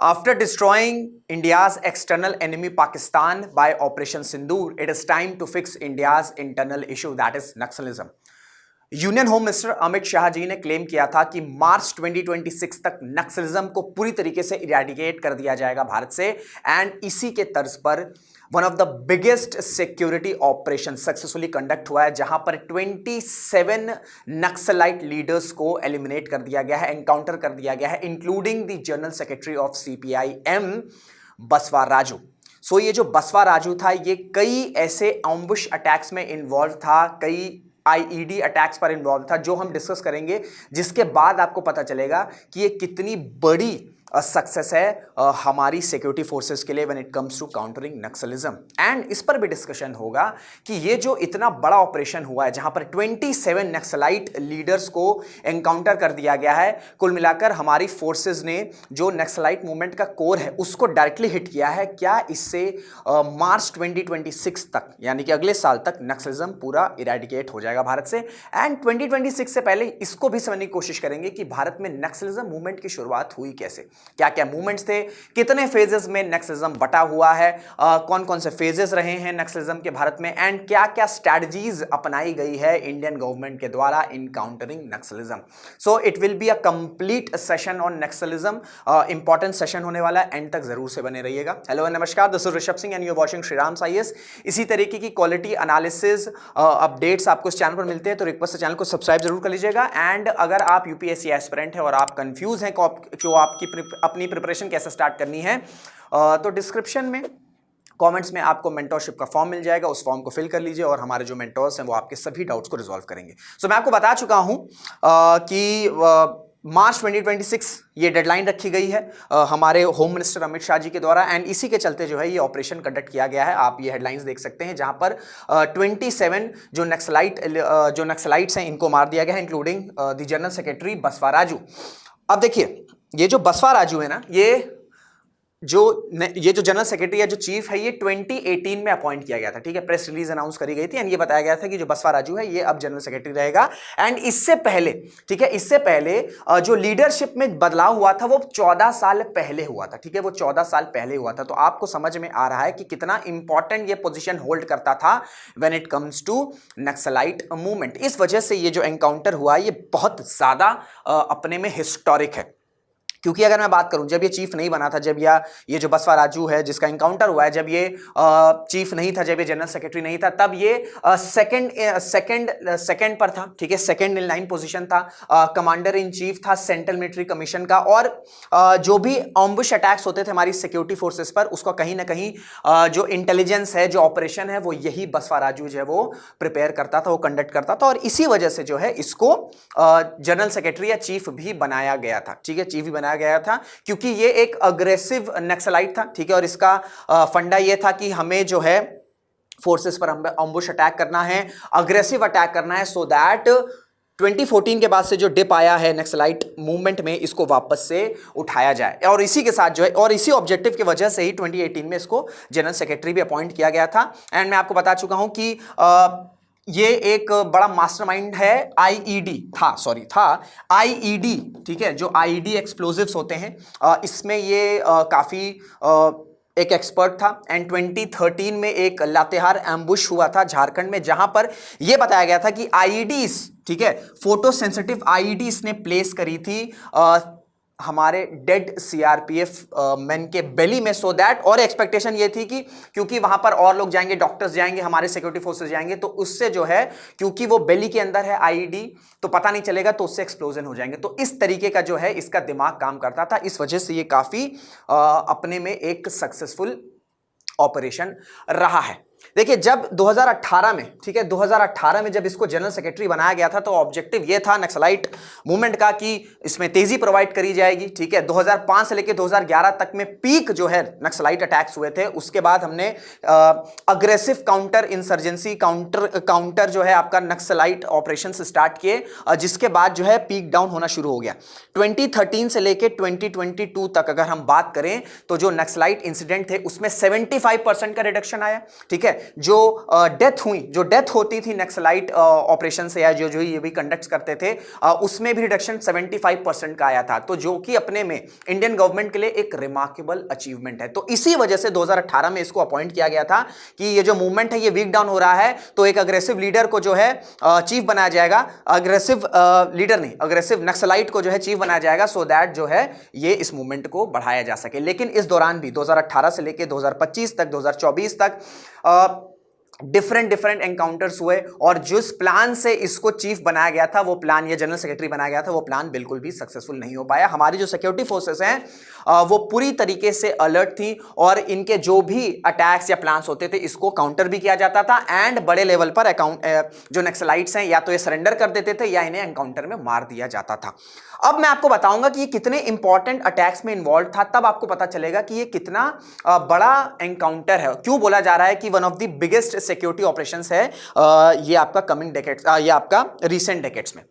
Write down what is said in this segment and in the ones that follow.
After destroying India's external enemy Pakistan by Operation Sindoor, it is time to fix India's internal issue, that is Naxalism. Union home minister Amit Shah ji ने claim किया था कि मार्च 2026 तक नक्सलिज्म को पूरी तरीके से इरेडिकेट कर दिया जाएगा भारत से, एंड इसी के तर्ज पर one of the biggest security operation successfully conduct हुआ है, जहां पर 27 नक्सलाइट लीडर्स को एलिमिनेट कर दिया गया है, एनकाउंटर कर दिया गया है, including the general secretary of CPIM बसवा राजू। सो ये जो बसवा राजू था, ये कई ऐसे एम्बुश अटैक्स में इन्वॉल्व था, कई IED अटैक्स पर इन्वॉल्व था, जो हम डिस्कस करेंगे, जिसके बाद आपको पता चलेगा कि ये कितनी बड़ी सक्सेस है हमारी सिक्योरिटी फोर्सेस के लिए when it comes to countering Naxalism. एंड इस पर भी डिस्कशन होगा कि ये जो इतना बड़ा ऑपरेशन हुआ है, जहां पर 27 नक्सलाइट लीडर्स को एनकाउंटर कर दिया गया है, कुल मिलाकर हमारी फोर्सेस ने जो नक्सलाइट मूवमेंट का कोर है उसको डायरेक्टली हिट किया है। क्या इससे मार्च 2026 तक, यानी कि अगले साल तक, नक्सलिज्म पूरा इरेडिकेट हो जाएगा भारत से? एंड 2026 से पहले इसको भी समझने की कोशिश करेंगे कि भारत में नक्सलिज्म मूवमेंट की शुरुआत हुई कैसे, क्या क्या मूवमेंट्स थे, कितने फेजेस में नक्सलिज्म बटा हुआ है, कौन कौन से फेजेस रहे हैं नक्सलिज्म के भारत में, एंड क्या क्या स्ट्रैटेजीज अपनाई गई है इंडियन गवर्नमेंट के द्वारा in countering naxalism. So it will be a complete session on naxalism, important session होने वाला है, एंड तक जरूर से बने रहिएगा। हेलो नमस्कार, this is Rishabh Singh and you are watching Shriram IAS। इसी तरीके की क्वालिटी एनालिसिस अपडेट्स आपको इस चैनल पर मिलते हैं, तो रिक्वेस्ट है चैनल को सब्सक्राइब जरूर कर लीजिएगा। एंड अगर आप UPSC एस्पिरेंट है और आप कंफ्यूज हैं कि आपकी अपनी प्रिपरेशन कैसे स्टार्ट करनी है, तो डिस्क्रिप्शन में कमेंट्स में आपको मेंटोरशिप का फॉर्म मिल जाएगा, उस फॉर्म को फिल कर लीजिए और हमारे जो मेंटोर्स हैं वो आपके सभी डाउट्स को रिजॉल्व करेंगे। सो मैं आपको बता चुका हूं कि मार्च 2026 ये डेडलाइन रखी गई है हमारे होम मिनिस्टर अमित शाह जी के द्वारा, एंड इसी के चलते जो है ये ऑपरेशन कंडक्ट किया गया है। आप ये हेडलाइंस देख सकते हैं, जहां पर 27 जो नक्सलाइट्स हैं इनको मार दिया गया है, इंक्लूडिंग द जनरल सेक्रेटरी बसवा राजू। अब देखिए, ये जो बसवा राजू है ना, ये जो जनरल सेक्रेटरी या जो चीफ है, ये 2018 में अपॉइंट किया गया था, ठीक है। प्रेस रिलीज अनाउंस करी गई थी एंड ये बताया गया था कि जो बसवा राजू है ये अब जनरल सेक्रेटरी रहेगा। एंड इससे पहले, ठीक है, इससे पहले जो लीडरशिप में बदलाव हुआ था वो 14 साल पहले हुआ था, ठीक है, वो 14 साल पहले हुआ था। तो आपको समझ में आ रहा है कि कितना इंपॉर्टेंट ये पोजीशन होल्ड करता था when it comes to Naxalite movement. इस वजह से ये जो एनकाउंटर हुआ ये बहुत ज्यादा अपने में हिस्टोरिक है, क्योंकि अगर मैं बात करूं, जब ये चीफ नहीं बना था, जब ये जो बसवा राजू है जिसका एनकाउंटर हुआ है, जब ये चीफ नहीं था, जब ये जनरल सेक्रेटरी नहीं था, तब ये सेकंड पर था, ठीक है, सेकंड इन लाइन पोजीशन था, कमांडर इन चीफ था सेंट्रल मिलिट्री कमीशन का, और जो भी एम्बुश अटैक्स होते थे हमारी सिक्योरिटी फोर्सेस पर, उसका कहीं ना कहीं जो इंटेलिजेंस है, जो ऑपरेशन है, वो यही बसवा राजू जो है वो प्रिपेयर करता था, वो कंडक्ट करता था, और इसी वजह से जो है इसको जनरल सेक्रेटरी या चीफ भी बनाया गया था, ठीक है, चीफ भी बनाया गया था, क्योंकि ये एक अग्रेसिव नक्सलाइट था, ठीक है, और इसका फंडा ये था कि हमें जो है फोर्सेस पर एम्बुश अटैक करना है, अग्रेसिव अटैक करना है, सो दैट 2014 के बाद से जो डिप आया है नक्सलाइट मूवमेंट में, इसको वापस से उठाया जाए। और इसी के साथ जो है, और इसी ऑब्जेक्टिव की वजह से ही 2018 में इसको जनरल सेक्रेटरी भी अपॉइंट किया गया था। एंड मैं आपको बता चुका हूं कि ये एक बड़ा मास्टरमाइंड है, था IED, ठीक है, जो IED एक्सप्लोजिव्स होते हैं, इसमें ये काफी एक एक्सपर्ट था। एंड 2013 में एक लातेहार एम्बुश हुआ था झारखंड में, जहां पर यह बताया गया था कि IEDs, ठीक है, फोटो सेंसिटिव IEDs ने प्लेस करी थी हमारे डेड CRPF मैन के बेली में, सो दैट, और एक्सपेक्टेशन ये थी कि क्योंकि वहां पर और लोग जाएंगे, डॉक्टर्स जाएंगे, हमारे सिक्योरिटी फोर्सेस जाएंगे, तो उससे जो है, क्योंकि वो बेली के अंदर है IED, तो पता नहीं चलेगा, तो उससे एक्सप्लोजन हो जाएंगे। तो इस तरीके का जो है इसका दिमाग काम करता था, इस वजह से ये काफी अपने में एक सक्सेसफुल ऑपरेशन रहा है। देखिए, जब 2018 में, ठीक है, 2018 में जब इसको जनरल सेक्रेटरी बनाया गया था, तो ऑब्जेक्टिव ये था नक्सलाइट मूवमेंट का कि इसमें तेजी प्रोवाइड करी जाएगी, ठीक है। 2005 से लेकर 2011 तक में पीक जो है नक्सलाइट अटैक्स हुए थे, उसके बाद हमने अग्रेसिव काउंटर इंसर्जेंसी काउंटर जो है आपका नक्सलाइट ऑपरेशन स्टार्ट किए, जिसके बाद जो है पीक डाउन होना शुरू हो गया। 2013 से लेकर 2022 तक अगर हम बात करें, तो जो नक्सलाइट इंसिडेंट थे उसमें 75% का रिडक्शन आया, ठीक है। जो डेथ होती थी नक्सलाइट ऑपरेशन से या जो जो ये भी कंडक्ट करते थे, उसमें भी रिडक्शन 75% का आया था, तो जो कि अपने में इंडियन गवर्नमेंट के लिए एक रिमार्केबल अचीवमेंट है। तो इसी वजह से 2018 में इसको अपॉइंट किया गया था कि ये जो मूवमेंट है ये वीक डाउन हो रहा है, तो एक अग्रेसिव लीडर को जो है चीफ बनाया जाएगा, अग्रेसिव लीडर नहीं, अग्रेसिव नक्सलाइट को जो है चीफ बनाया जाएगा, सो दैट जो है ये इस मूवमेंट को बढ़ाया जा सके। लेकिन इस दौरान भी 2018 से लेकर 2025 तक, 2024 तक डिफरेंट एनकाउंटर्स हुए, और जिस प्लान से इसको चीफ बनाया गया था, वो प्लान, ये जनरल सेक्रेटरी बनाया गया था, वो प्लान बिल्कुल भी सक्सेसफुल नहीं हो पाया। हमारी जो सिक्योरिटी फोर्सेस हैं वो पूरी तरीके से अलर्ट थी, और इनके जो भी अटैक्स या प्लान्स होते थे इसको काउंटर भी किया जाता था, एंड बड़े लेवल पर जो नक्सलाइट्स हैं या तो ये सरेंडर कर देते थे या इन्हें एनकाउंटर में मार दिया जाता था। अब मैं आपको बताऊंगा कि ये कितने इंपॉर्टेंट अटैक्स में इन्वॉल्व था, तब आपको पता चलेगा कि ये कितना बड़ा एनकाउंटर है। क्यों बोला जा रहा है कि one of the biggest security operations है ये आपका कमिंग डेकेड्स, ये आपका रीसेंट डेकेड्स में।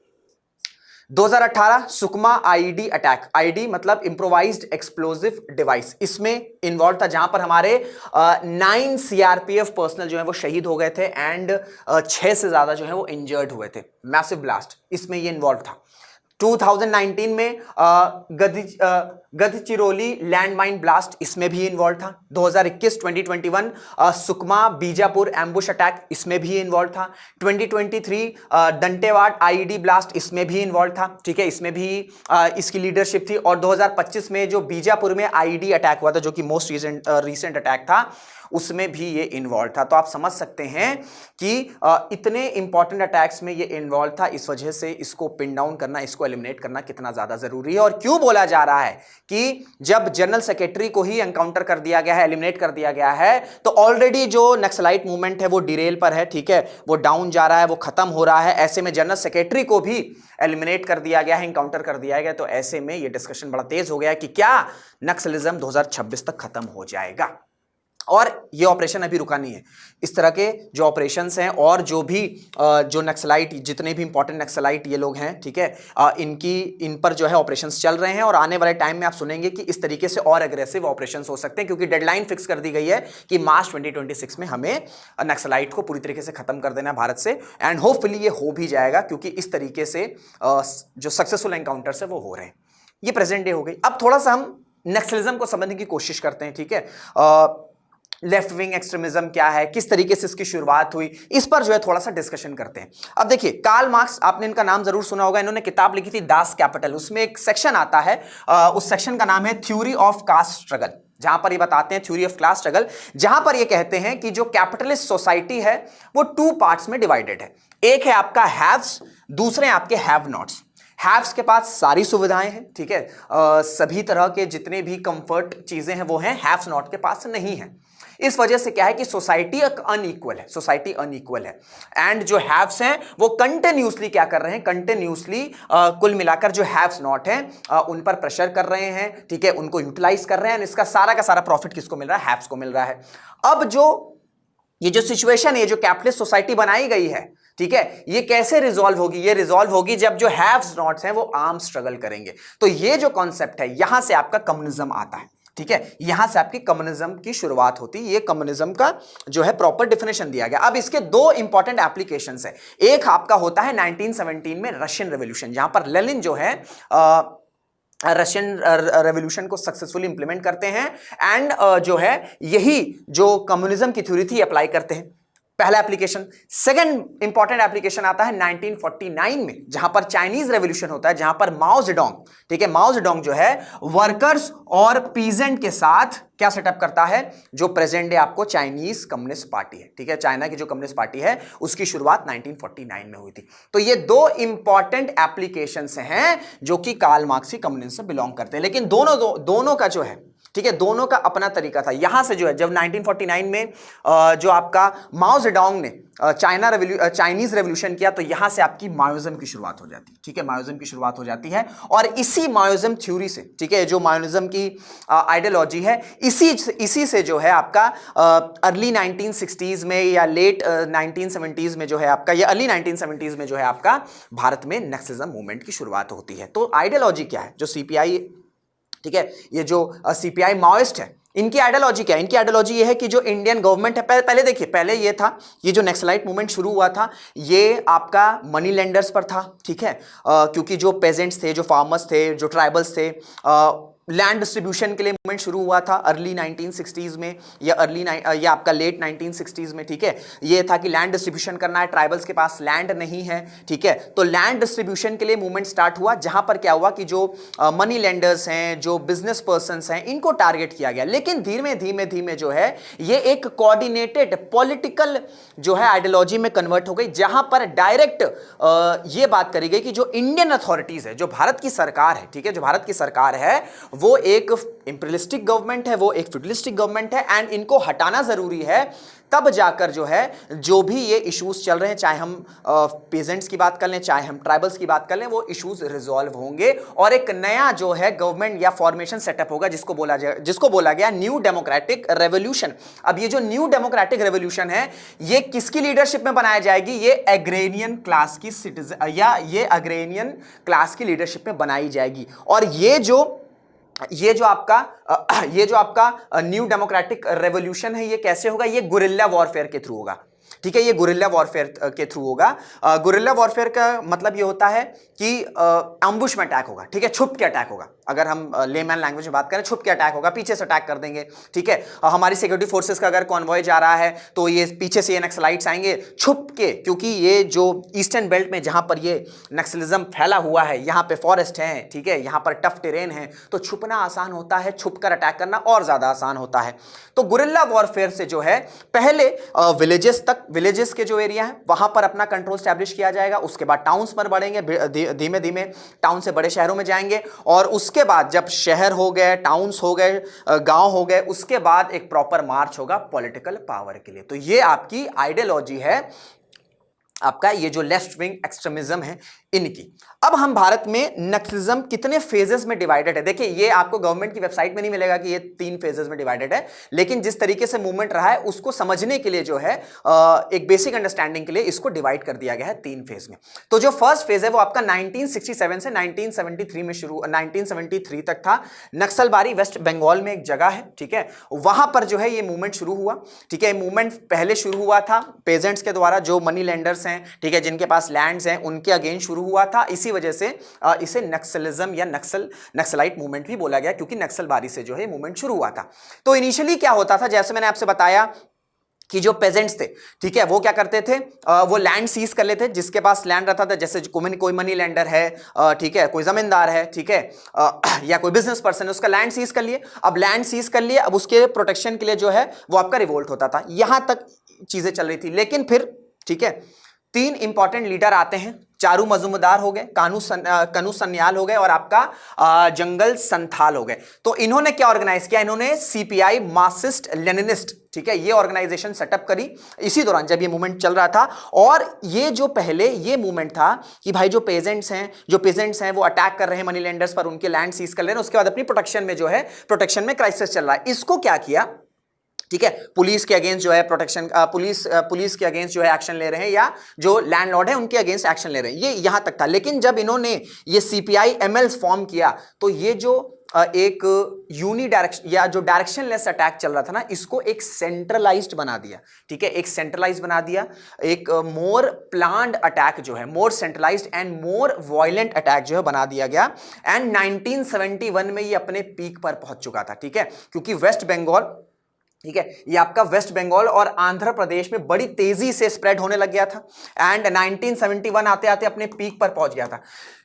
2018 सुकमा आईईडी अटैक, आईडी मतलब इंप्रोवाइज्ड एक्सप्लोजिव डिवाइस, इसमें इन्वॉल्व था, जहां पर हमारे 9 सीआरपीएफ पर्सनल जो है वो शहीद हो गए थे, एंड 6 से ज्यादा जो है वो इंजर्ड हुए थे। मैसिव ब्लास्ट, इसमें ये इन्वॉल्व था। 2019 में गढ़चिरौली लैंडमाइन ब्लास्ट, इसमें भी इन्वॉल्व था। 2021 सुकमा बीजापुर एम्बुश अटैक, इसमें भी इन्वॉल्व था। 2023 दंतेवाड़ा आईईडी ब्लास्ट, इसमें भी इन्वॉल्व था, ठीक है, इसमें भी इसकी लीडरशिप थी। और 2025 में जो बीजापुर में आईईडी अटैक हुआ था, जो कि मोस्ट रीसेंट अटैक था, उसमें भी ये इन्वॉल्व था। तो आप समझ सकते हैं कि इतने इंपॉर्टेंट अटैक्स में ये इन्वॉल्व था, इस वजह से इसको पिन डाउन करना, इसको एलिमिनेट करना कितना ज्यादा जरूरी है। और क्यों बोला जा रहा है कि जब जनरल सेक्रेटरी को ही एनकाउंटर कर दिया गया है, एलिमिनेट कर दिया गया है, तो ऑलरेडी जो नक्सलाइट मूवमेंट है वो डिरेल पर है, ठीक है, वो डाउन जा रहा है, वो खत्म हो रहा है। ऐसे में जनरल सेक्रेटरी को भी एलिमिनेट कर दिया गया है, एनकाउंटर कर दिया गया, तो ऐसे में ये डिस्कशन बड़ा तेज हो गया है कि क्या नक्सलिज्म 2026 तक खत्म हो जाएगा। और ये ऑपरेशन अभी रुका नहीं है। इस तरह के जो ऑपरेशंस हैं और जो भी जो नक्सलाइट, जितने भी इंपॉर्टेंट नक्सलाइट ये लोग हैं, ठीक है, इन पर जो है ऑपरेशंस चल रहे हैं, और आने वाले टाइम में आप सुनेंगे कि इस तरीके से और एग्रेसिव ऑपरेशंस हो सकते हैं, क्योंकि डेडलाइन फिक्स कर दी गई है कि मार्च 2026 में हमें नक्सलाइट को पूरी तरीके से खत्म कर देना है भारत से, एंड होपफुली ये हो भी जाएगा, क्योंकि इस तरीके से जो सक्सेसफुल एनकाउंटर्स है वो हो रहे हैं। ये प्रेजेंट डे हो गई। अब थोड़ा सा हम नक्सलिज्म को समझने की कोशिश करते हैं, ठीक है। लेफ्ट विंग एक्सट्रीमिज्म क्या है, किस तरीके से इसकी शुरुआत हुई, इस पर जो है थोड़ा सा डिस्कशन करते हैं। अब देखिए, कार्ल मार्क्स, आपने इनका नाम जरूर सुना होगा, इन्होंने किताब लिखी थी दास कैपिटल, उसमें एक सेक्शन आता है, उस सेक्शन का नाम है थ्योरी ऑफ कास्ट स्ट्रगल, जहां पर ये बताते हैं थ्योरी ऑफ क्लास स्ट्रगल, जहां पर ये कहते हैं कि जो कैपिटलिस्ट सोसाइटी है वो 2 पार्ट्स में डिवाइडेड है। एक है आपका हैव्स, दूसरे आपके हैव नॉट्स। हैव्स के पास सारी सुविधाएं हैं, ठीक है, सभी तरह के जितने भी कंफर्ट चीजें हैं वो हैं, हैव्स नॉट के पास नहीं है। इस वजह से क्या है कि सोसाइटी अनइक्वल है, सोसाइटी अनइक्वल है, एंड जो हैव्स हैं वो कंटिन्यूसली क्या कर रहे हैं, कंटिन्यूसली कुल मिलाकर जो हैव्स नॉट हैं उन पर प्रेशर कर रहे हैं, ठीक है, उनको यूटिलाइज कर रहे हैं, इसका सारा का सारा प्रॉफिट किसको मिल रहा है, हैव्स को मिल रहा है। अब ये जो सिचुएशन है, ये जो कैपिटलिस्ट सोसाइटी बनाई गई है, ठीक है, ये कैसे रिजॉल्व होगी, ये रिजॉल्व होगी जब जो हैव्स नॉट्स हैं वो आर्म स्ट्रगल करेंगे। तो ये जो कॉन्सेप्ट है, यहां से आपका कम्युनिज्म आता है, ठीक है, यहां से आपकी कम्युनिज्म की शुरुआत होती है। ये कम्युनिज्म का जो है प्रॉपर डेफिनेशन दिया गया। अब इसके 2 इंपॉर्टेंट एप्लीकेशंस है। एक आपका होता है 1917 में रशियन रेवोल्यूशन, जहां पर लेनिन जो है रशियन रेवोल्यूशन को सक्सेसफुली इंप्लीमेंट करते हैं, एंड जो है यही जो कम्युनिज्म की थ्योरी थी अप्लाई करते हैं, पहला एप्लीकेशन। सेकंड इंपॉर्टेंट एप्लीकेशन आता है 1949 में, जहां पर चाइनीज रेवोल्यूशन होता है, जहां पर माओ जेडोंग, ठीक है, माओ जेडोंग जो है वर्कर्स और पीजेंट के साथ क्या सेटअप करता है, जो प्रेजेंट डे आपको चाइनीज कम्युनिस्ट पार्टी है, ठीक है, चाइना की जो कम्युनिस्ट पार्टी है उसकी शुरुआत 1949 में हुई थी। तो ये 2 इंपॉर्टेंट एप्लीकेशंस हैं जो कि कार्ल मार्क्सी कम्युनिज्म से बिलोंग करते हैं, लेकिन दोनों का जो है, ठीक है, दोनों का अपना तरीका था। यहां से जो है जब 1949 में जो आपका माओ जेडोंग ने चाइनीज रेवोल्यूशन किया, तो यहां से आपकी माओइज्म की शुरुआत हो जाती है, ठीक है, माओइज्म की शुरुआत हो जाती है। और इसी माओइज्म थ्योरी से, ठीक है, जो माओइज्म की आइडियोलॉजी है, इसी से जो है आपका अर्ली 1960s में या लेट 1970s में जो है आपका, या अर्ली 1970s में जो है आपका भारत में नक्सलिज्म मूवमेंट की शुरुआत होती है। तो आइडियोलॉजी क्या है, जो सीपीआई, ठीक है, ये जो सीपीआई माओइस्ट है, इनकी आइडियोलॉजी क्या है? इनकी आइडियोलॉजी ये है कि जो इंडियन गवर्नमेंट है, पहले देखिए, पहले ये था, ये जो नक्सलाइट मूवमेंट शुरू हुआ था ये आपका मनी लेंडर्स पर था, ठीक है, क्योंकि जो पेजेंट्स थे, जो फार्मर्स थे, जो ट्राइबल्स थे, लैंड डिस्ट्रीब्यूशन के लिए मूवमेंट शुरू हुआ था अर्ली 1960s में, या आपका लेट 1960s में, ठीक है। ये था कि लैंड डिस्ट्रीब्यूशन करना है, ट्राइबल्स के पास लैंड नहीं है, ठीक है। तो लैंड डिस्ट्रीब्यूशन के लिए मूवमेंट स्टार्ट हुआ, जहां पर क्या हुआ कि जो मनी लेंडर्स हैं, जो बिजनेस पर्संस हैं, इनको टारगेट किया गया। लेकिन धीमे धीमे धीमे जो है ये एक कोऑर्डिनेटेड पॉलिटिकल जो है आइडियोलॉजी में कन्वर्ट हो गई, जहां पर डायरेक्ट ये बात करी गई कि जो इंडियन अथॉरिटीज है, जो भारत की सरकार है, ठीक है, जो भारत की सरकार है वो एक इंपीरियलिस्टिक गवर्नमेंट है, वो एक फ्यूडलिस्टिक गवर्नमेंट है, एंड इनको हटाना जरूरी है, तब जाकर जो है जो भी ये इश्यूज चल रहे हैं, चाहे हम पेजेंट्स की बात कर लें, चाहे हम ट्राइबल्स की बात कर लें, वो इश्यूज रिजॉल्व होंगे और एक नया जो है गवर्नमेंट या फॉर्मेशन सेटअप होगा, जिसको बोला गया न्यू डेमोक्रेटिक रेवोल्यूशन। अब ये जो न्यू डेमोक्रेटिक रेवोल्यूशन है ये किसकी लीडरशिप में बनाई जाएगी? ये एग्रेरियन क्लास की सिटीजन या ये एग्रेरियन क्लास की लीडरशिप में बनाई जाएगी। और ये जो आपका न्यू डेमोक्रेटिक रेवोल्यूशन है, ये कैसे होगा? ये गुरिल्ला वॉरफेयर के थ्रू होगा, ठीक है। ये गुरिल्ला वॉरफेयर के थ्रू होगा। गुरिल्ला वॉरफेयर का मतलब ये होता है कि एम्बुश में अटैक होगा, ठीक है, छुप के अटैक होगा। अगर हम लेमैन लैंग्वेज में बात करें, छुप के अटैक होगा, पीछे से अटैक कर देंगे, ठीक है। हमारी सिक्योरिटी फोर्सेस का अगर कॉन्वॉय जा रहा है तो ये पीछे से ये नक्सलाइट्स आएंगे छुप के, क्योंकि ये जो ईस्टर्न बेल्ट में जहां पर ये नक्सलिज्म फैला हुआ है, यहां पे फॉरेस्ट है, ठीक है, यहां पर टफ टेरेन है, तो छुपना आसान होता है, छुपकर अटैक करना और ज्यादा आसान होता है। तो गुरिल्ला वॉरफेयर से जो है पहले विलेजेस के जो एरिया है वहां पर अपना कंट्रोल स्टैब्लिश किया जाएगा, उसके बाद टाउन्स पर बढ़ेंगे, धीमे धीमे टाउन से बड़े शहरों में जाएंगे, और उसके बाद जब शहर हो गए, टाउन्स हो गए, गांव हो गए, उसके बाद एक प्रॉपर मार्च होगा पॉलिटिकल पावर के लिए। तो ये आपकी आइडियोलॉजी है, आपका ये जो लेफ्ट विंग एक्सट्रीमिज्म है इनकी। अब हम भारत में नक्सलिज्म कितने फेजेस में डिवाइडेड है, देखिए ये आपको गवर्नमेंट की वेबसाइट में नहीं मिलेगा कि ये 3 फेजेस में डिवाइडेड है, लेकिन जिस तरीके से मूवमेंट रहा है उसको समझने के लिए जो है एक बेसिक अंडरस्टैंडिंग के लिए इसको डिवाइड कर दिया गया है 3 फेज में। तो जो फर्स्ट फेज है वो आपका 1967 से 1973 में 1973 तक था। नक्सलबारी वेस्ट बंगाल में एक जगह है, ठीक है, वहां पर जो है ये मूवमेंट शुरू हुआ, ठीक है। मूवमेंट पहले शुरू हुआ था पेजेंट्स के द्वारा, जो मनी लेंडर्स हैं, ठीक है, जिनके पास लैंड्स हैं, उनके अगेंस्ट शुरू हुआ था। इसी वजह से इसे नक्सलिज्म या नक्सलाइट मूवमेंट भी बोला गया, क्योंकि नक्सलबारी से जो है मूवमेंट शुरू हुआ था। तो इनिशियली क्या होता था, जैसे मैंने आपसे बताया कि जो पेजेंट्स थे, ठीक है, वो क्या करते थे, वो लैंड सीज कर लेते, जिसके पास लैंड रहता था, जैसे कोई मनी लेंडर है, ठीक है, कोई जमींदार है, ठीक है, या कोई बिजनेस पर्सन है, उसका लैंड सीज कर लिए। अब लैंड सीज कर लिए, अब उसके प्रोटेक्शन के लिए जो है वो आपका रिवोल्ट होता था। यहां तक चीजें चल रही थी, लेकिन फिर ठीक है 3 इंपॉर्टेंट लीडर आते हैं, चारू मजूमदार हो गए, कनू सन्याल हो गए, और आपका जंगल संथाल हो गए। तो इन्होंने क्या ऑर्गेनाइज किया, इन्होंने सीपीआई मार्क्सिस्ट लेनिनिस्ट, ठीक है, ये ऑर्गेनाइजेशन सेटअप करी इसी दौरान जब ये मूवमेंट चल रहा था। और ये जो पहले ये मूवमेंट था कि भाई जो पेजेंट्स हैं वो अटैक कर रहे हैं मनी लेंडर्स पर, उनके लैंड सीज कर ले रहे हैं, उसके बाद अपनी प्रोटेक्शन में क्राइसिस चल रहा है। इसको क्या किया, ठीक है, पुलिस के अगेंस्ट जो है पुलिस के अगेंस्ट जो है एक्शन ले रहे हैं, या जो लैंडलॉर्ड है उनके अगेंस्ट एक्शन ले रहे हैं, ये यहां तक था। लेकिन जब इन्होंने ये सीपीआई एमएल फॉर्म किया, तो ये जो एक यूनी डायरेक्शन या जो डायरेक्शनलेस अटैक चल रहा था ना, इसको एक सेंट्रलाइज्ड बना दिया, ठीक है, एक सेंट्रलाइज्ड बना दिया, एक मोर प्लान्ड अटैक जो है, more centralised and more violent attack जो है बना दिया गया। एंड 1971 में ये अपने पीक पर पहुंच चुका था, ठीक है, क्योंकि वेस्ट बंगाल, ठीक है, ये आपका वेस्ट बंगाल और आंध्र प्रदेश में बड़ी तेजी से स्प्रेड होने लग गया था। एंड 1971 आते आते अपने पीक पर पहुंच गया था,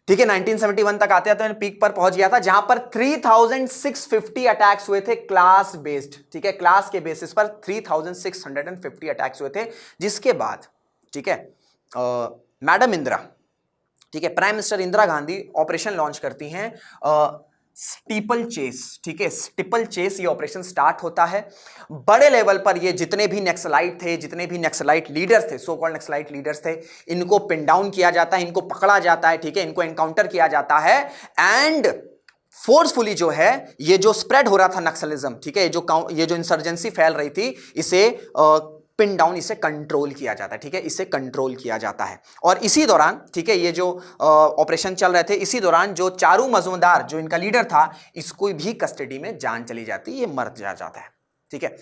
ठीक है, 1971 तक आते आते पीक पर पहुंच गया था, जहां पर 3650 अटैक्स हुए थे क्लास बेस्ड, ठीक है, क्लास के बेसिस पर 3650 अटैक्स हुए थे। जिसके बाद, ठीक है, मैडम इंदिरा, ठीक है, prime minister Indira Gandhi operation launch करती हैं स्टीपल चेस, ठीक है, स्टीपल चेस ये ऑपरेशन स्टार्ट होता है। बड़े लेवल पर ये जितने भी नक्सलाइट थे, जितने भी नक्सलाइट लीडर्स थे, सो कॉल्ड नक्सलाइट लीडर्स थे, इनको पिन डाउन किया जाता है, इनको पकड़ा जाता है, ठीक है, इनको एनकाउंटर किया जाता है। एंड फोर्सफुली जो है ये जो स्प्रेड हो रहा था नक्सलिज्म, ठीक है, ये जो इंसर्जेंसी फैल रही थी, इसे पिन डाउन, इसे कंट्रोल किया जाता है, ठीक है, इसे कंट्रोल किया जाता है। और इसी दौरान, ठीक है, ये जो ऑपरेशन चल रहे थे, इसी दौरान जो चारू मजूमदार जो इनका लीडर था, इसको भी कस्टडी में जान चली जाती, ये मर जाता है, ठीक है।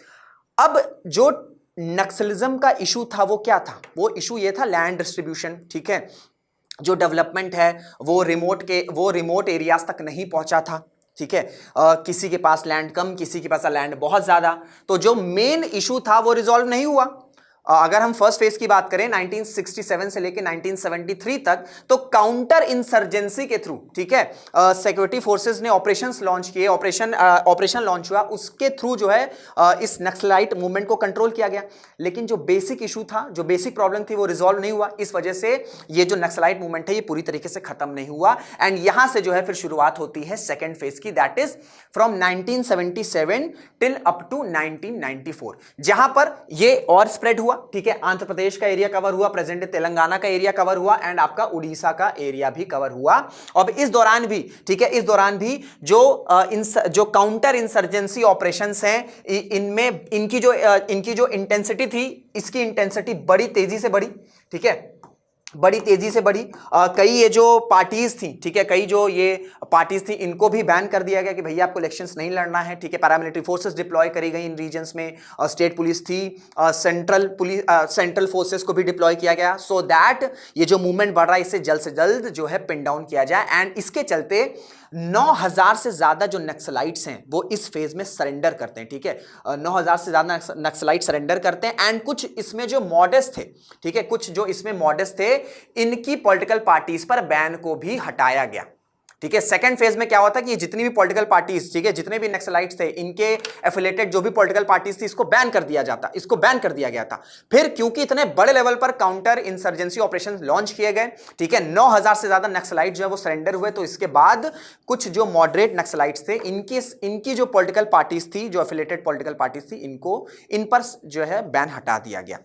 अब जो नक्सलिज्म का इशू था वो क्या था? वो इशू ये था लैंड डिस्ट्रीब्यूशन, ठीक है, जो डेवलपमेंट है वो रिमोट एरियाज तक नहीं पहुंचा था, ठीक है। किसी के पास लैंड कम, किसी के पास लैंड बहुत ज्यादा, तो जो मेन इशू था वो रिजॉल्व नहीं हुआ। अगर हम फर्स्ट फेज की बात करें 1967 से लेकर 1973 तक, तो काउंटर इंसर्जेंसी के थ्रू, ठीक है, सिक्योरिटी फोर्सेस ने ऑपरेशंस लॉन्च किए, ऑपरेशन लॉन्च हुआ, उसके थ्रू जो है इस नक्सलाइट मूवमेंट को कंट्रोल किया गया। लेकिन जो बेसिक इशू था, जो बेसिक प्रॉब्लम थी, वो रिजॉल्व नहीं हुआ। इस वजह से ये जो नक्सलाइट मूवमेंट है ये पूरी तरीके से खत्म नहीं हुआ। एंड यहां से जो है फिर शुरुआत होती है सेकेंड फेज की, that is from 1977 till up to 1994, जहां पर ये और स्प्रेड हुआ, ठीक है। आंध्र प्रदेश का एरिया कवर हुआ, प्रेजेंट तेलंगाना का एरिया कवर हुआ, एंड आपका उड़ीसा का एरिया भी कवर हुआ। अब इस दौरान भी, ठीक है, इस दौरान भी जो काउंटर इंसर्जेंसी ऑपरेशंस हैं, इनमें इनकी जो इंटेंसिटी थी, इसकी इंटेंसिटी बड़ी तेजी से बढ़ी, ठीक है, बड़ी तेजी से बढ़ी। कई ये जो पार्टीज थी, ठीक है, कई जो ये पार्टीज थी, इनको भी बैन कर दिया गया कि भैया आपको इलेक्शंस नहीं लड़ना है, ठीक है। पैरामिलिट्री फोर्सेस डिप्लॉय करी गई इन रीजन्स में, स्टेट पुलिस थी, सेंट्रल फोर्सेस को भी डिप्लॉय किया गया, सो दैट ये जो मूवमेंट बढ़ रहा है इसे जल्द से जल्द जो है पिन डाउन किया जाए। एंड इसके चलते 9000 से ज्यादा जो नक्सलाइट्स हैं वो इस फेज में सरेंडर करते हैं, ठीक है। 9000 से ज्यादा नक्सलाइट सरेंडर करते हैं। एंड कुछ इसमें जो मॉडेस्ट थे, ठीक है, कुछ जो इसमें मॉडेस्ट थे, इनकी पॉलिटिकल पार्टीज पर बैन को भी हटाया गया, ठीक है। सेकंड फेज में क्या हुआ था कि जितनी भी पॉलिटिकल पार्टीज, ठीक है, जितने भी नक्सलाइट्स थे, इनके एफिलेटेड जो भी पॉलिटिकल पार्टीज थी, इसको बैन कर दिया गया था। फिर क्योंकि इतने बड़े लेवल पर काउंटर इंसर्जेंसी ऑपरेशन लॉन्च किए गए, ठीक है, 9000 से ज्यादा नक्सलाइट जो है वो सरेंडर हुए, तो इसके बाद कुछ जो मॉडरेट नक्सलाइट्स थे, इनकी जो पॉलिटिकल पार्टीज थी, जो एफिलेटेड पॉलिटिकल पार्टीज थी, इन पर जो है बैन हटा दिया गया।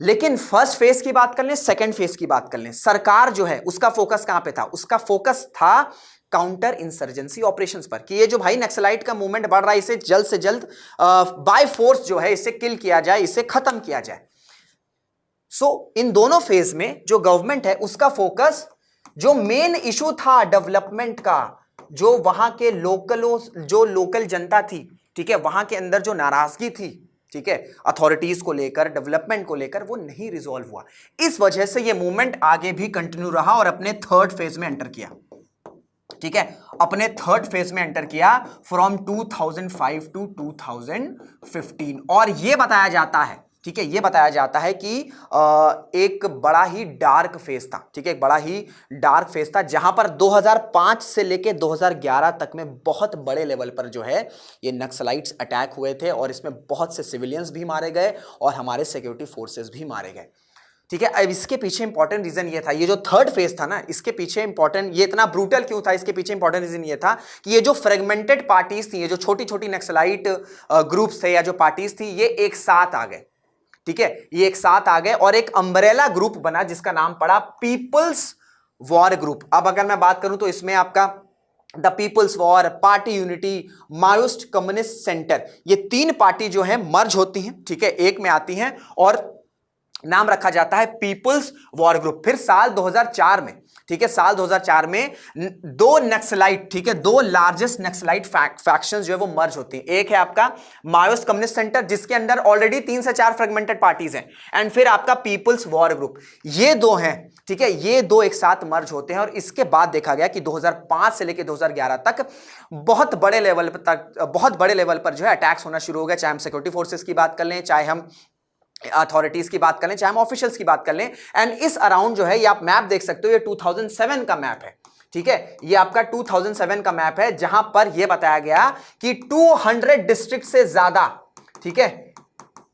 लेकिन फर्स्ट फेज की बात कर लें, सेकंड फेज की बात कर लें, सरकार जो है उसका फोकस कहां पे था? उसका फोकस था काउंटर इंसर्जेंसी ऑपरेशंस पर, कि ये जो भाई नक्सलाइट का मूवमेंट बढ़ रहा है, इसे जल्द से जल्द बाय फोर्स जो है इसे किल किया जाए, इसे खत्म किया जाए। सो इन दोनों फेज में जो गवर्नमेंट है उसका फोकस, जो मेन इशू था डेवलपमेंट का, जो वहां के लोकल जनता थी, ठीक है, वहां के अंदर जो नाराजगी थी, ठीक है, अथॉरिटीज को लेकर, डेवलपमेंट को लेकर, वो नहीं रिजॉल्व हुआ। इस वजह से ये मूवमेंट आगे भी कंटिन्यू रहा और अपने थर्ड फेज में एंटर किया, ठीक है, अपने थर्ड फेज में एंटर किया फ्रॉम 2005 टू 2015। और ये बताया जाता है, ठीक है, ये बताया जाता है कि एक बड़ा ही डार्क फेज था, ठीक है, एक बड़ा ही डार्क फेज था, जहां पर 2005 से लेके 2011 तक में बहुत बड़े लेवल पर जो है ये नक्सलाइट्स अटैक हुए थे, और इसमें बहुत से सिविलियंस भी मारे गए और हमारे सिक्योरिटी फोर्सेस भी मारे गए, ठीक है। अब इसके पीछे इंपॉर्टेंट रीजन ये था, ये जो थर्ड फेज था ना, इसके पीछे इंपॉर्टेंट, ये इतना ब्रूटल क्यों था, इसके पीछे इंपॉर्टेंट रीजन ये था कि ये जो फ्रेगमेंटेड पार्टीज थी, ये जो छोटी छोटी नक्सलाइट ग्रुप्स थे या जो पार्टीज थी, ये एक साथ आ गए, ठीक है, ये एक साथ आ गए और एक अम्ब्रेला ग्रुप बना जिसका नाम पड़ा पीपल्स वॉर ग्रुप। अब अगर मैं बात करूं तो इसमें आपका the people's war, party unity, Maoist communist centre, ये तीन पार्टी जो है मर्ज होती हैं, ठीक है, एक में आती हैं और नाम रखा जाता है पीपल्स वॉर ग्रुप। फिर साल 2004 में, ठीक है, साल 2004 में दो नक्सलाइट, ठीक है, दो लार्जेस्ट नक्सलाइट फैक्शंस जो है वो मर्ज होती हैं। एक है आपका माओइस्ट कम्युनिस्ट सेंटर, जिसके अंदर ऑलरेडी 3 से 4 फ्रेगमेंटेड पार्टीज हैं, एंड फिर आपका पीपल्स वॉर ग्रुप, ये दो हैं, ठीक है, ये दो एक साथ मर्ज होते हैं। और इसके बाद देखा गया कि 2005 से लेकर 2011 तक बहुत बड़े लेवल पर जो है अटैक्स होना शुरू हो गए, चाहे हम सिक्योरिटी फोर्सेस की बात कर लें, चाहे हम अथॉरिटीज की बात कर लें, चाहे हम ऑफिशियल्स की बात कर लें। एंड इस अराउंड जो है ये आप मैप देख सकते हो, ये 2007 का मैप है, ठीक है, ये आपका 2007 का मैप है, जहां पर यह बताया गया कि 200 डिस्ट्रिक्ट से ज्यादा, ठीक है,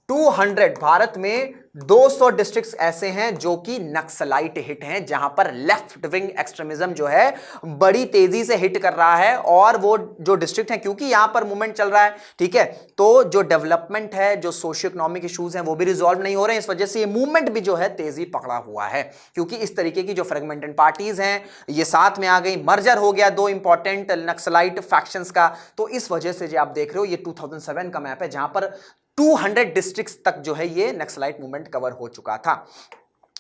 200, भारत में 200 डिस्ट्रिक्ट्स ऐसे हैं जो कि नक्सलाइट हिट हैं, जहां पर लेफ्ट विंग एक्सट्रीमिज्म जो है बड़ी तेजी से हिट कर रहा है। और वो जो डिस्ट्रिक्ट हैं, क्योंकि यहां पर मूवमेंट चल रहा है, ठीक है, तो जो डेवलपमेंट है, जो सोशियो इकोनॉमिक इश्यूज हैं, वो भी रिजॉल्व नहीं हो रहे हैं। इस वजह से ये मूवमेंट भी जो है तेजी पकड़ा हुआ है, क्योंकि इस तरीके की जो फ्रेगमेंटेड पार्टीज हैं ये साथ में आ गई, मर्जर हो गया दो इंपॉर्टेंट नक्सलाइट फैक्शंस का। तो इस वजह से जो आप देख रहे हो ये 2007 का मैप है, जहां पर 200 डिस्ट्रिक्ट्स तक जो है ये नक्सलाइट मूवमेंट कवर हो चुका था,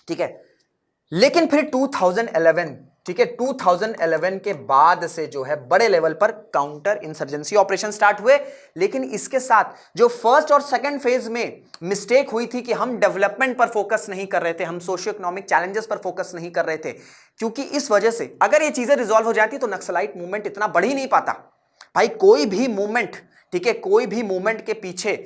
ठीक है। लेकिन फिर 2011, ठीक है, 2011 के बाद से जो है बड़े लेवल पर काउंटर इंसर्जेंसी ऑपरेशन स्टार्ट हुए। लेकिन इसके साथ जो फर्स्ट और सेकंड फेज में मिस्टेक हुई थी कि हम डेवलपमेंट पर फोकस नहीं कर रहे थे, हम सोशियो इकोनॉमिक चैलेंजेस पर फोकस नहीं कर रहे थे, क्योंकि इस वजह से अगर ये चीजें रिजॉल्व हो जाती तो नक्सलाइट मूवमेंट इतना बढ़ ही नहीं पाता। भाई कोई भी मूवमेंट, ठीक है, कोई भी मूवमेंट के पीछे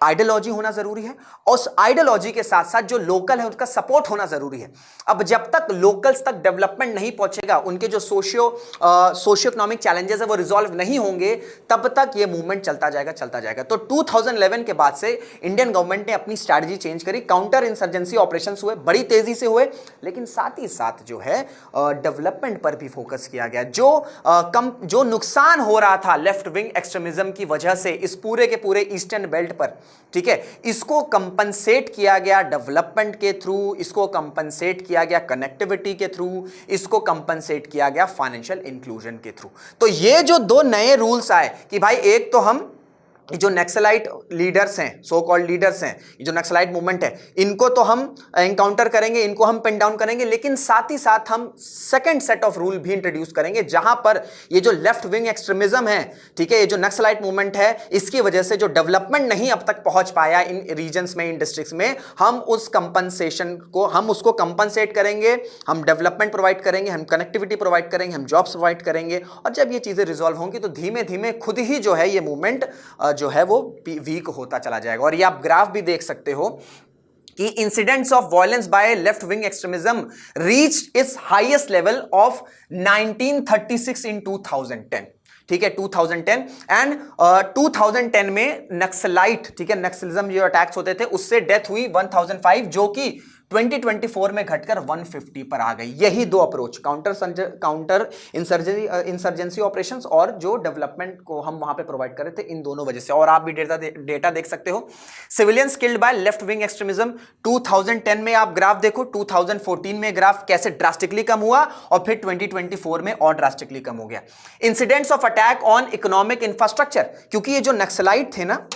आइडियोलॉजी होना जरूरी है, और उस आइडियोलॉजी के साथ साथ जो लोकल है उसका सपोर्ट होना जरूरी है। अब जब तक लोकल्स तक डेवलपमेंट नहीं पहुंचेगा, उनके जो सोशियो इकोनॉमिक चैलेंजेस है वो रिजॉल्व नहीं होंगे, तब तक ये मूवमेंट चलता जाएगा। तो 2011 के बाद से इंडियन गवर्नमेंट ने अपनी स्ट्रैटेजी चेंज करी, काउंटर इंसर्जेंसी ऑपरेशंस हुए, बड़ी तेजी से हुए, लेकिन साथ ही साथ जो है डेवलपमेंट पर भी फोकस किया गया। जो नुकसान हो रहा था लेफ्ट विंग एक्सट्रीमिज्म की वजह से इस पूरे के पूरे ईस्टर्न बेल्ट पर, ठीक है, इसको कंपनसेट किया गया डेवलपमेंट के थ्रू, इसको कंपनसेट किया गया कनेक्टिविटी के थ्रू, इसको कंपनसेट किया गया फाइनेंशियल इंक्लूजन के थ्रू। तो ये जो दो नए रूल्स आए कि भाई एक तो हम जो नक्सलाइट लीडर्स हैं, सो कॉल्ड लीडर्स हैं, जो नक्सलाइट मूवमेंट है, इनको तो हम एनकाउंटर करेंगे, इनको हम पिन डाउन करेंगे, लेकिन साथ ही साथ हम सेकंड सेट ऑफ रूल भी इंट्रोड्यूस करेंगे, जहां पर ये जो लेफ्ट विंग एक्सट्रीमिज्म है, ठीक है, ये जो नक्सलाइट मूवमेंट है, इसकी वजह से जो डेवलपमेंट नहीं अब तक पहुंच पाया इन रीजन्स में, इन डिस्ट्रिक्ट्स में, हम उस कंपनसेशन को, हम उसको कंपनसेट करेंगे, हम डेवलपमेंट प्रोवाइड करेंगे, हम कनेक्टिविटी प्रोवाइड करेंगे, हम जॉब्स प्रोवाइड करेंगे। और जब ये चीजें रिजॉल्व होंगी तो धीमे धीमे खुद ही जो है ये मूवमेंट जो है वो वीक होता चला जाएगा। और ये आप ग्राफ भी देख सकते हो कि incidents of violence by left wing extremism reached it's highest level of 1936 इन 2010, ठीक है, 2010 एंड 2010 में नक्सलाइट, ठीक है, नक्सलिज्म जो अटैक्स होते थे उससे डेथ हुई 1005, जो कि 2024 में घटकर 150 पर आ गई। यही दो अप्रोच, काउंटर इंसर्जेंसी ऑपरेशंस और जो डेवलपमेंट को हम वहां पे प्रोवाइड कर रहे थे, इन दोनों वजह से। और आप भी डेटा देख सकते हो, civilians killed by left wing extremism 2010 में आप ग्राफ देखो, 2014 में ग्राफ कैसे ड्रास्टिकली कम हुआ और फिर 2024 में और ड्रास्टिकली कम हो गया। Incidents of attack on economic infrastructure, क्योंकि ये जो नक्सलाइट थे ना,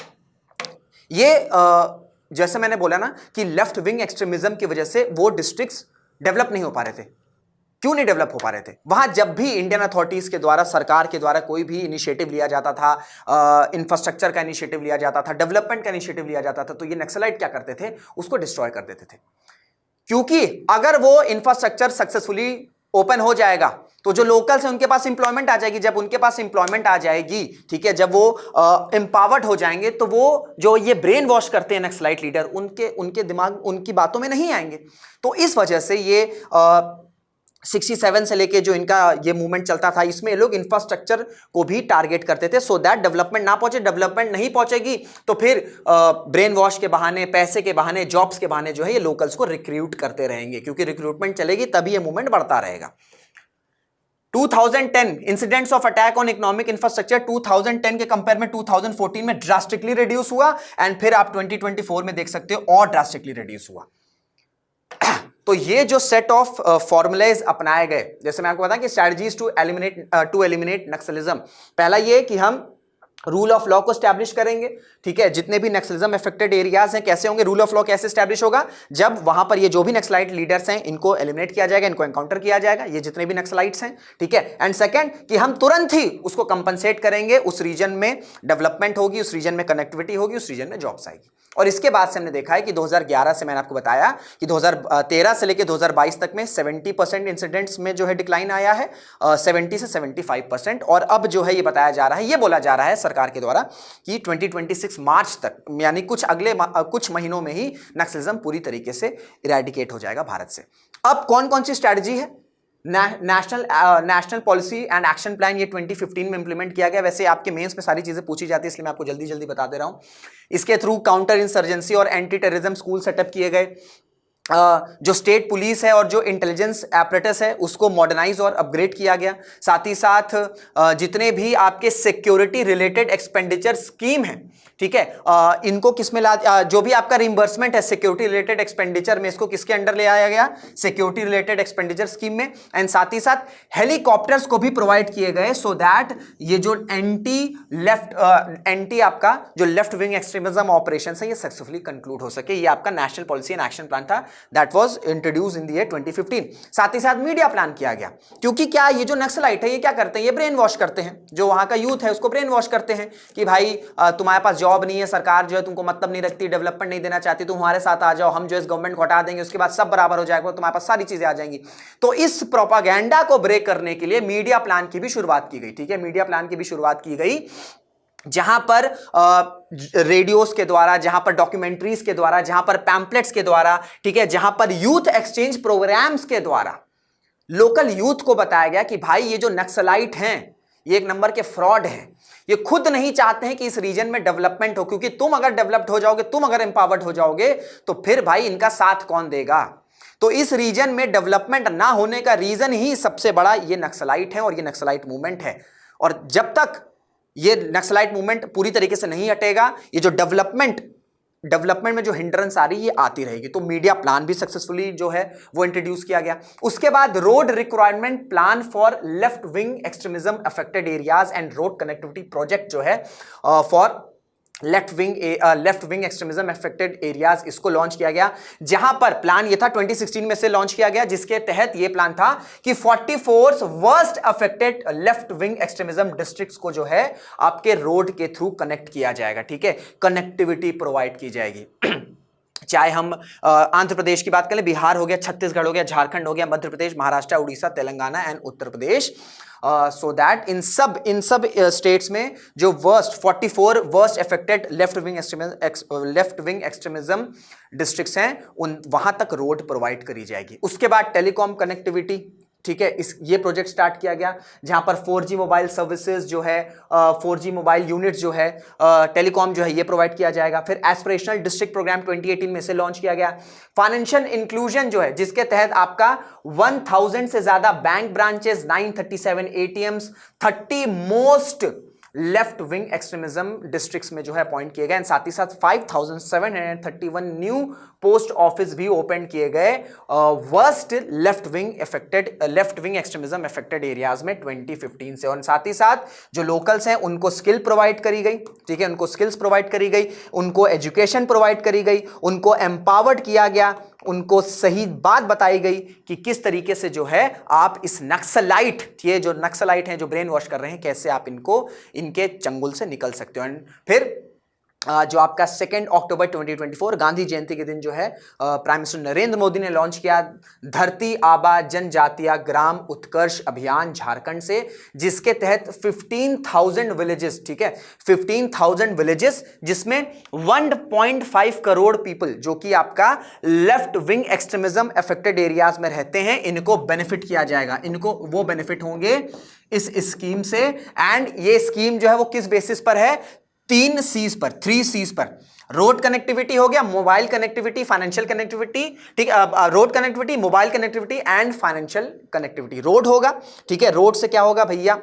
ये जैसे मैंने बोला ना कि लेफ्ट विंग एक्सट्रीमिज्म की वजह से वो डिस्ट्रिक्ट्स डेवलप नहीं हो पा रहे थे। क्यों नहीं डेवलप हो पा रहे थे? वहां जब भी इंडियन अथॉरिटीज के द्वारा, सरकार के द्वारा कोई भी इनिशिएटिव लिया जाता था, इंफ्रास्ट्रक्चर का इनिशिएटिव लिया जाता था, डेवलपमेंट का इनिशिएटिव लिया जाता था, तो ये नक्सलाइट क्या करते थे? उसको डिस्ट्रॉय कर देते थे। क्योंकि अगर वो इंफ्रास्ट्रक्चर सक्सेसफुली ओपन हो जाएगा तो जो लोकल्स हैं उनके पास इंप्लॉयमेंट आ जाएगी। जब उनके पास इंप्लॉयमेंट आ जाएगी, ठीक है, जब वो एम्पावर्ड हो जाएंगे, तो वो जो ये ब्रेन वॉश करते हैं नक्सलाइट लीडर, उनके दिमाग उनकी बातों में नहीं आएंगे। तो इस वजह से ये 67 से लेके जो इनका ये मूवमेंट चलता था, इसमें लोग इंफ्रास्ट्रक्चर को भी टारगेट करते थे, सो दैट डेवलपमेंट ना पहुंचे। डेवलपमेंट नहीं पहुंचेगी तो फिर ब्रेन वॉश के बहाने, पैसे के बहाने, जॉब्स के बहाने जो है ये लोकल्स को रिक्रूट करते रहेंगे, क्योंकि रिक्रूटमेंट चलेगी तभी ये मूवमेंट बढ़ता रहेगा। 2010 incidents of attack on economic infrastructure 2010 के कंपेयर में 2014 में ड्रास्टिकली रिड्यूस हुआ, एंड फिर आप 2024 में देख सकते हो और ड्रास्टिकली रिड्यूस हुआ। तो ये जो सेट ऑफ फॉर्मुलेज अपनाए गए, जैसे मैं आपको बताया कि स्ट्रेटजीज टू एलिमिनेट नक्सलिज्म, पहला ये कि हम रूल ऑफ लॉ को स्टैब्लिश करेंगे, ठीक है, जितने भी नक्सलिज्म अफेक्टेड एरियाज हैं, कैसे होंगे, रूल ऑफ लॉ कैसे स्टैब्लिश होगा, जब वहां पर ये जो भी नक्सलाइट लीडर्स हैं इनको एलिमिनेट किया जाएगा, इनको एनकाउंटर किया जाएगा, ये जितने भी नक्सलाइट्स हैं, ठीक है। एंड सेकंड कि हम तुरंत ही उसको कंपनसेट करेंगे, उस रीजन में डेवलपमेंट होगी, उस रीजन में कनेक्टिविटी होगी, उस रीजन में जॉब्स आएगी। और इसके बाद से हमने देखा है कि 2011 से, मैंने आपको बताया कि 2013 से लेकर 2022 तक में 70% इंसिडेंट्स में जो है डिक्लाइन आया है, 70 से 75%। और अब जो है ये बताया जा रहा है, ये बोला जा रहा है सरकार के द्वारा कि 2026 मार्च तक, यानी कुछ महीनों में ही नक्सलिज्म पूरी तरीके से इरेडिकेट हो जाएगा भारत से। अब कौन कौन सी स्ट्रैटेजी है? National policy and action plan, ये 2015 में इंप्लीमेंट किया गया। वैसे आपके मेंस में सारी चीजें पूछी जाती है, इसलिए मैं आपको जल्दी बता दे रहा हूं। इसके थ्रू काउंटर इंसर्जेंसी और एंटी टेररिज्म स्कूल सेटअप किए गए, जो स्टेट पुलिस है और जो इंटेलिजेंस एपरेटस है उसको मॉडर्नाइज और अपग्रेड किया गया। साथ ही साथ जितने भी आपके सिक्योरिटी रिलेटेड एक्सपेंडिचर स्कीम है, ठीक है, इनको किसमें जो भी आपका रिम्बर्समेंट है सिक्योरिटी रिलेटेड एक्सपेंडिचर में, इसको किसके अंडर ले आया गया, सिक्योरिटी रिलेटेड एक्सपेंडिचर स्कीम में। एंड साथ ही साथ हेलीकॉप्टर्स को भी प्रोवाइड किए गए सो दैट ये जो एंटी आपका जो लेफ्ट विंग एक्सट्रीमिज्म ऑपरेशन है ये सक्सेसफुली कंक्लूड हो सके। ये आपका national policy and action plan था that was introduce in the year 2015। साथ ही साथ मीडिया प्लान किया गया, क्योंकि क्या ये जो नक्सलाइट है ये क्या करते हैं, ये ब्रेन वॉश करते हैं, जो वहां का यूथ है उसको ब्रेन वॉश करते हैं कि भाई तुम्हारे पास जॉब नहीं है, सरकार जो है तुमको मतलब नहीं रखती, डेवलपमेंट नहीं देना चाहती, तुम हमारे साथ आ जाओ, हम जो इस गवर्नमेंट को हटा देंगे, उसके बाद सब बराबर हो जाएगा, तुम्हारे पास सारी चीजें आ जाएंगी। तो इस प्रोपागेंडा को ब्रेक करने के लिए मीडिया प्लान की भी शुरुआत की गई, ठीक है, मीडिया प्लान की भी शुरुआत की गई, जहां पर रेडियोस के द्वारा, जहां पर डॉक्यूमेंट्रीज के द्वारा, जहां पर पैम्पलेट्स के द्वारा, ठीक है, जहां पर यूथ एक्सचेंज प्रोग्राम्स के द्वारा लोकल यूथ को बताया गया कि भाई ये जो नक्सलाइट हैं ये एक नंबर के फ्रॉड हैं, ये खुद नहीं चाहते हैं कि इस रीजन में डेवलपमेंट हो, क्योंकि तुम अगर डेवलप्ड हो जाओगे, तुम अगर एम्पावर्ड हो जाओगे तो फिर भाई इनका साथ कौन देगा। तो इस रीजन में डेवलपमेंट ना होने का रीजन ही सबसे बड़ा ये नक्सलाइट है और ये नक्सलाइट मूवमेंट है। और जब तक ये नक्सलाइट मूवमेंट पूरी तरीके से नहीं हटेगा, ये जो डेवलपमेंट में जो हिंड्रेंस आ रही है ये आती रहेगी। तो मीडिया प्लान भी सक्सेसफुली जो है वो इंट्रोड्यूस किया गया। उसके बाद road requirement plan for left wing extremism affected areas and road connectivity project जो है for left wing extremism affected areas, इसको लॉन्च किया गया, जहां पर प्लान ये था 2016 में से लॉन्च किया गया, जिसके तहत ये प्लान था कि 44 worst affected left wing extremism districts को जो है आपके रोड के थ्रू कनेक्ट किया जाएगा, ठीक है, कनेक्टिविटी प्रोवाइड की जाएगी। चाहे हम आंध्र प्रदेश की बात करें, बिहार हो गया, छत्तीसगढ़ हो गया, झारखंड हो गया, Madhya Pradesh, Maharashtra, Orissa, Telangana and Uttar Pradesh, so that इन सब स्टेट्स में जो 44 worst affected left wing extremism districts हैं उन वहां तक रोड प्रोवाइड करी जाएगी। उसके बाद टेलीकॉम कनेक्टिविटी, ठीक है, ये प्रोजेक्ट स्टार्ट किया गया, जहां पर 4G मोबाइल सर्विसेज जो है, 4G मोबाइल यूनिट्स जो है, टेलीकॉम जो है ये प्रोवाइड किया जाएगा। फिर एस्पिरेशनल डिस्ट्रिक्ट प्रोग्राम 2018 में से लॉन्च किया गया। फाइनेंशियल इंक्लूजन जो है, जिसके तहत आपका 1000 से ज्यादा bank branches, 937 ATMs, 30 most left wing extremism districts में जो है अपॉइंट किए गए। साथ ही साथ 5731 न्यू पोस्ट ऑफिस भी ओपन किए गए worst left wing extremism affected areas में 2015 से। और साथ ही साथ जो लोकल्स हैं उनको स्किल प्रोवाइड करी गई, ठीक है, उनको स्किल्स प्रोवाइड करी गई, उनको एजुकेशन प्रोवाइड करी गई, उनको एम्पावर्ड किया गया, उनको सही बात बताई गई कि किस तरीके से जो है आप इस नक्सलाइट, ये जो नक्सलाइट हैं जो ब्रेन वॉश कर रहे हैं, कैसे आप इनको इनके चंगुल से निकल सकते हो। फिर जो आपका 2 अक्टूबर 2024 गांधी जयंती के दिन जो है प्राइम मिनिस्टर नरेंद्र मोदी ने लॉन्च किया धरती आबा जनजातीय ग्राम उत्कर्ष अभियान झारखंड से, जिसके तहत 15,000 विलेजेस, ठीक है, 15,000 विलेजेस, जिसमें 1.5 करोड़ पीपल जो कि आपका left wing extremism affected areas में रहते हैं, इनको बेनिफिट किया जाएगा, इनको वो बेनिफिट होंगे इस स्कीम से। एंड ये स्कीम जो है वो किस बेसिस पर है, 3 C's पर, रोड कनेक्टिविटी हो गया, मोबाइल कनेक्टिविटी, फाइनेंशियल कनेक्टिविटी, ठीक है, road connectivity, mobile connectivity and financial connectivity. Road होगा, ठीक है, रोड से क्या होगा भैया,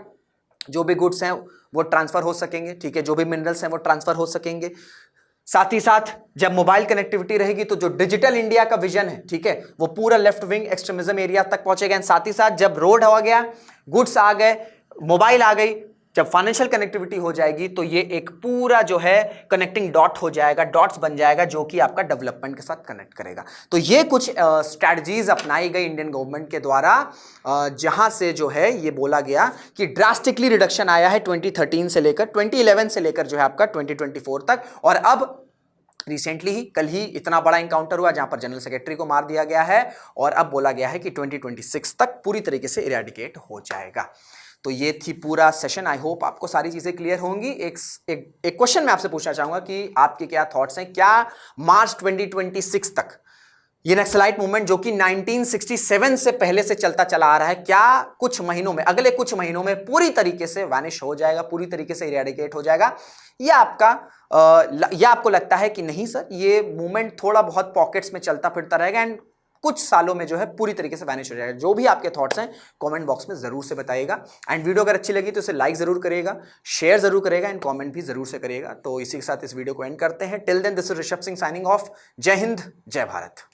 जो भी गुड्स हैं वो ट्रांसफर हो सकेंगे, ठीक है, जो भी मिनरल्स हैं वो ट्रांसफर हो सकेंगे। साथ ही साथ जब मोबाइल कनेक्टिविटी रहेगी तो जो डिजिटल इंडिया का विजन है, ठीक है, वो पूरा लेफ्ट विंग एक्सट्रीमिज्म एरिया तक पहुंचेगा। साथ ही साथ जब रोड हो गया, गुड्स आ गए, मोबाइल आ गई, जब फाइनेंशियल कनेक्टिविटी हो जाएगी तो ये एक पूरा जो है कनेक्टिंग डॉट हो जाएगा, डॉट्स बन जाएगा, जो कि आपका डेवलपमेंट के साथ कनेक्ट करेगा। तो ये कुछ स्ट्रैटेजीज अपनाई गई इंडियन गवर्नमेंट के द्वारा, जहां से जो है ये बोला गया कि ड्रास्टिकली रिडक्शन आया है 2013 से लेकर 2011 से लेकर जो है आपका 2024 तक। और अब रिसेंटली ही, कल ही इतना बड़ा इंकाउंटर हुआ जहां पर जनरल सेक्रेटरी को मार दिया गया है, और अब बोला गया है कि 2026 तक पूरी तरीके से इरेडिकेट हो जाएगा। तो ये थी पूरा सेशन। आई होप आपको सारी चीजें क्लियर होंगी। एक क्वेश्चन मैं आपसे पूछना चाहूंगा कि आपके क्या थॉट्स हैं, क्या मार्च 2026 तक ये नक्सलाइट मूवमेंट जो कि 1967 से पहले से चलता चला आ रहा है, क्या कुछ महीनों में, अगले कुछ महीनों में पूरी तरीके से वैनिश हो जाएगा, पूरी तरीके से इरेडिकेट हो जाएगा, या आपको लगता है कि नहीं सर, ये मूवमेंट थोड़ा बहुत पॉकेट्स में चलता फिरता रहेगा एंड कुछ सालों में जो है पूरी तरीके से वैनिश हो जाएगा। जो भी आपके थॉट्स हैं कमेंट बॉक्स में जरूर से बताइएगा। एंड वीडियो अगर अच्छी लगी तो इसे लाइक जरूर करिएगा, शेयर जरूर करिएगा एंड कमेंट भी जरूर से करिएगा। तो इसी के साथ इस वीडियो को एंड करते हैं। Till then this is Rishabh Singh signing off. जय हिंद, जय भारत।